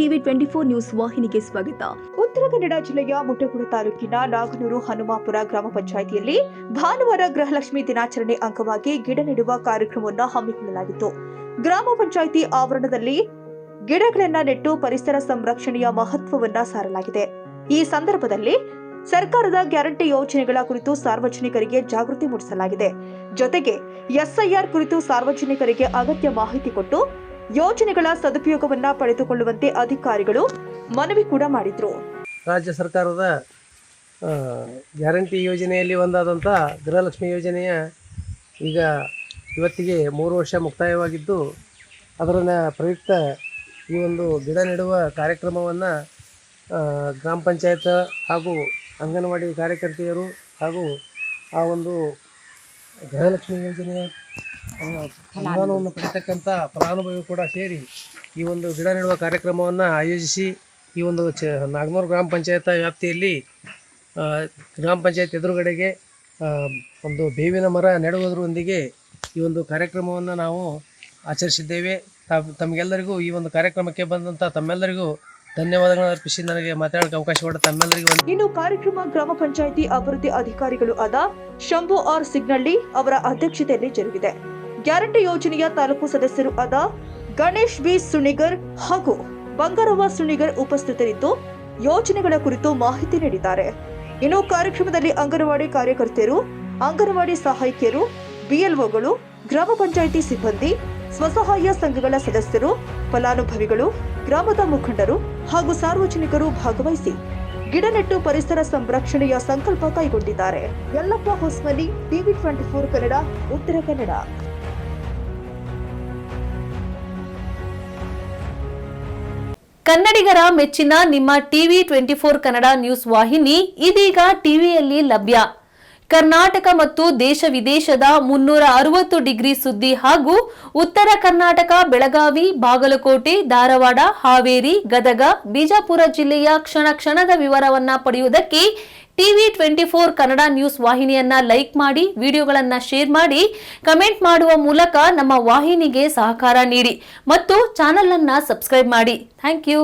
TV 24 news ವಾಹಿನಿಗೆ ಸ್ವಾಗತ. ಉತ್ತರ ಕನ್ನಡ ಜಿಲ್ಲೆಯ ಮುಟಗುಳ ತಾಲೂಕಿನ ನಾಗನೂರು ಹನುಮಾಪುರ ಗ್ರಾಮ ಪಂಚಾಯಿತಿಯಲ್ಲಿ ಭಾನುವಾರ ಗೃಹಲಕ್ಷ್ಮಿ ದಿನಾಚರಣೆ ಅಂಗವಾಗಿ ಗಿಡ ನೆಡುವ ಕಾರ್ಯಕ್ರಮವನ್ನು ಹಮ್ಮಿಕೊಳ್ಳಲಾಗಿತ್ತು. ಗ್ರಾಮ ಪಂಚಾಯಿತಿ ಆವರಣದಲ್ಲಿ ಗಿಡಗಳನ್ನು ನೆಟ್ಟು ಪರಿಸರ ಸಂರಕ್ಷಣೆಯ ಮಹತ್ವವನ್ನ ಸಾರಲಾಗಿದೆ. ಈ ಸಂದರ್ಭದಲ್ಲಿ ಸರ್ಕಾರದ ಗ್ಯಾರಂಟಿ ಯೋಜನೆಗಳ ಕುರಿತು ಸಾರ್ವಜನಿಕರಿಗೆ ಜಾಗೃತಿ ಮೂಡಿಸಲಾಗಿದೆ. ಜೊತೆಗೆ ಎಸ್ಐಆರ್ ಕುರಿತು ಸಾರ್ವಜನಿಕರಿಗೆ ಅಗತ್ಯ ಮಾಹಿತಿ ಕೊಟ್ಟು ಯೋಜನೆಗಳ ಸದುಪಯೋಗವನ್ನ ಪಡೆದುಕೊಳ್ಳುವಂತೆ ಅಧಿಕಾರಿಗಳು ಮನವಿ ಕೂಡ ಮಾಡಿದ್ರು. ರಾಜ್ಯ ಸರ್ಕಾರದ ಗ್ಯಾರಂಟಿ ಯೋಜನೆಯಲ್ಲಿ ಒಂದಾದಂಥ ಗೃಹಲಕ್ಷ್ಮಿ ಯೋಜನೆಯ ಈಗ ಇವತ್ತಿಗೆ 3 ವರ್ಷ ಮುಕ್ತಾಯವಾಗಿದ್ದು, ಅದರ ಪ್ರಯುಕ್ತ ಈ ಒಂದು ಗಿಡ ನೆಡುವ ಕಾರ್ಯಕ್ರಮವನ್ನು ಗ್ರಾಮ ಪಂಚಾಯತ್ ಹಾಗೂ ಅಂಗನವಾಡಿ ಕಾರ್ಯಕರ್ತೆಯರು ಹಾಗೂ ಆ ಒಂದು ಗೃಹಲಕ್ಷ್ಮಿ ಯೋಜನೆಯ ಅನುದಾನವನ್ನು ಪಡೆತಕ್ಕಂಥ ಫಲಾನುಭವಿ ಕೂಡ ಸೇರಿ ಈ ಒಂದು ಗಿಡ ನೆಡುವ ಕಾರ್ಯಕ್ರಮವನ್ನು ಆಯೋಜಿಸಿ ಈ ಒಂದು ನಾಗನೂರು ಗ್ರಾಮ ಪಂಚಾಯತ್ ವ್ಯಾಪ್ತಿಯಲ್ಲಿ ಗ್ರಾಮ ಪಂಚಾಯತ್ ಎದುರುಗಡೆಗೆ ಒಂದು ಬೇವಿನ ಮರ ನೆಡುವುದರೊಂದಿಗೆ ಈ ಒಂದು ಕಾರ್ಯಕ್ರಮವನ್ನು ನಾವು ಆಚರಿಸಿದ್ದೇವೆ. ತಮಗೆಲ್ಲರಿಗೂ ಈ ಒಂದು ಕಾರ್ಯಕ್ರಮಕ್ಕೆ ಬಂದಂಥ ತಮ್ಮೆಲ್ಲರಿಗೂ ಧನ್ಯವಾದಗಳನ್ನು ಅರ್ಪಿಸಿ ನನಗೆ ಮಾತಾಡೋಕೆ ಅವಕಾಶ ಕೊಟ್ಟ ತಮ್ಮೆಲ್ಲರಿಗೂ. ಇನ್ನು ಕಾರ್ಯಕ್ರಮ ಗ್ರಾಮ ಪಂಚಾಯಿತಿ ಅಭಿವೃದ್ಧಿ ಅಧಿಕಾರಿಗಳು ಆದ ಶಂಭು ಆರ್ ಸಿಗ್ನಳ್ಳಿ ಅವರ ಅಧ್ಯಕ್ಷತೆಯಲ್ಲಿ ಜರುಗಿದೆ. ಗ್ಯಾರಂಟಿ ಯೋಜನೆಯ ತಾಲೂಕು ಸದಸ್ಯರು ಆದ ಗಣೇಶ್ ಬಿ ಸುಣಿಗರ್ ಹಾಗೂ ಬಂಗಾರವ್ವ ಸುಣಿಗರ್ ಉಪಸ್ಥಿತರಿದ್ದು ಯೋಜನೆಗಳ ಕುರಿತು ಮಾಹಿತಿ ನೀಡಿದ್ದಾರೆ. ಇನ್ನು ಕಾರ್ಯಕ್ರಮದಲ್ಲಿ ಅಂಗನವಾಡಿ ಕಾರ್ಯಕರ್ತೆಯರು, ಅಂಗನವಾಡಿ ಸಹಾಯಕಿಯರು, ಬಿಎಲ್ಒಗಳು, ಗ್ರಾಮ ಪಂಚಾಯಿತಿ ಸಿಬ್ಬಂದಿ, ಸ್ವಸಹಾಯ ಸಂಘಗಳ ಸದಸ್ಯರು, ಫಲಾನುಭವಿಗಳು, ಗ್ರಾಮದ ಮುಖಂಡರು ಹಾಗೂ ಸಾರ್ವಜನಿಕರು ಭಾಗವಹಿಸಿ ಗಿಡ ನೆಟ್ಟು ಪರಿಸರ ಸಂರಕ್ಷಣೆಯ ಸಂಕಲ್ಪ ಕೈಗೊಂಡಿದ್ದಾರೆ. ಯಲ್ಲಪ್ಪ ಹೊಸ್ಮನಿ, ಟಿವಿ 24 ಕನ್ನಡ, ಉತ್ತರ ಕನ್ನಡ. ಕನ್ನಡಿಗರ ಮೆಚ್ಚಿನ ನಿಮ್ಮ ಟಿವಿ 24 ಕನ್ನಡ ನ್ಯೂಸ್ ವಾಹಿನಿ ಇದೀಗ ಟಿವಿಯಲ್ಲಿ ಲಭ್ಯ. ಕರ್ನಾಟಕ ಮತ್ತು ದೇಶ ವಿದೇಶದ 360 ಡಿಗ್ರಿ ಸುದ್ದಿ ಹಾಗೂ ಉತ್ತರ ಕರ್ನಾಟಕ, ಬೆಳಗಾವಿ, ಬಾಗಲಕೋಟೆ, ಧಾರವಾಡ, ಹಾವೇರಿ, ಗದಗ, ಬಿಜಾಪುರ ಜಿಲ್ಲೆಯ ಕ್ಷಣ ಕ್ಷಣದ ವಿವರವನ್ನ ಪಡೆಯುವುದಕ್ಕೆ ಟಿವಿ 24 ಕನ್ನಡ ನ್ಯೂಸ್ ವಾಹಿನಿಯನ್ನ ಲೈಕ್ ಮಾಡಿ, ವಿಡಿಯೋಗಳನ್ನ ಶೇರ್ ಮಾಡಿ, ಕಮೆಂಟ್ ಮಾಡುವ ಮೂಲಕ ನಮ್ಮ ವಾಹಿನಿಗೆ ಸಹಕಾರ ನೀಡಿ ಮತ್ತು ಚಾನೆಲ್ ಅನ್ನ ಸಬ್ಸ್ಕ್ರೈಬ್ ಮಾಡಿ. Thank you.